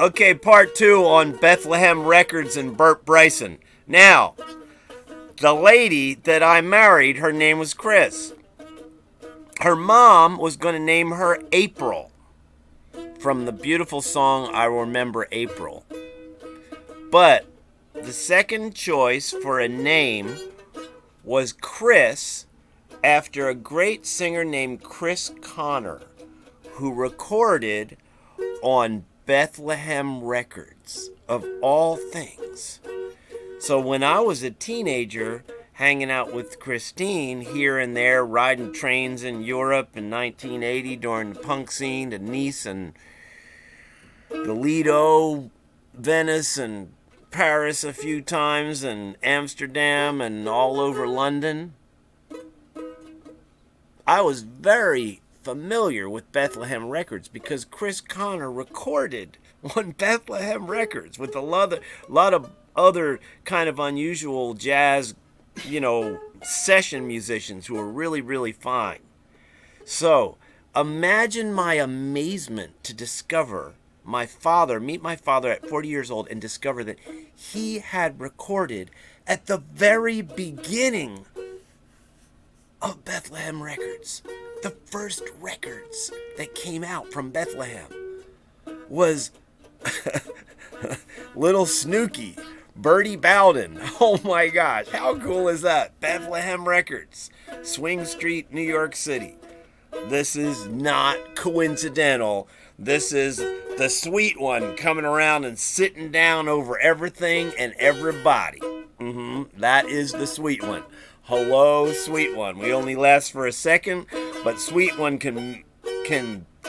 Okay, part 2 on Bethlehem Records and Bert Bryson. Now, the lady that I married, her name was Chris. Her mom was going to name her April from the beautiful song I Remember April. But the second choice for a name was Chris, after a great singer named Chris Connor, who recorded on Bethlehem Records, of all things. So when I was a teenager, hanging out with Christine here and there, riding trains in Europe in 1980 during the punk scene to Nice and the Lido, Venice and Paris a few times, and Amsterdam and all over London, I was very familiar with Bethlehem Records because Chris Connor recorded on Bethlehem Records with a lot of other kind of unusual jazz, session musicians who were really, really fine. So imagine my amazement to discover meet my father at 40 years old and discover that he had recorded at the very beginning of Bethlehem Records. The first records that came out from Bethlehem was Little Snooky, Bertie Bowden. Oh my gosh, how cool is that? Bethlehem Records, Swing Street, New York City. This is not coincidental. This is the sweet one coming around and sitting down over everything and everybody. That is the sweet one. Hello, sweet one. We only last for a second, but sweet one can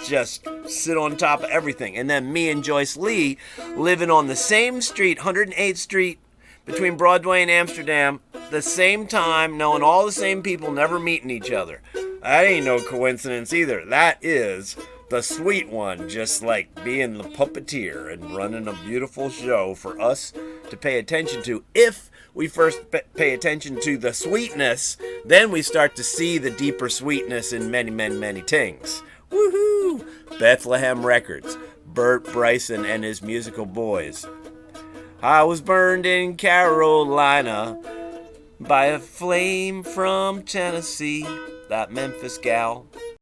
just sit on top of everything. And then me and Joyce Lee living on the same street, 108th Street, between Broadway and Amsterdam, the same time, knowing all the same people, never meeting each other. That ain't no coincidence either. That is the sweet one, just like being the puppeteer and running a beautiful show for us to pay attention to. If we first pay attention to the sweetness, then we start to see the deeper sweetness in many, many, many things. Woohoo! Bethlehem Records, Bert Bryson and his musical boys. I was burned in Carolina by a flame from Tennessee, that Memphis gal.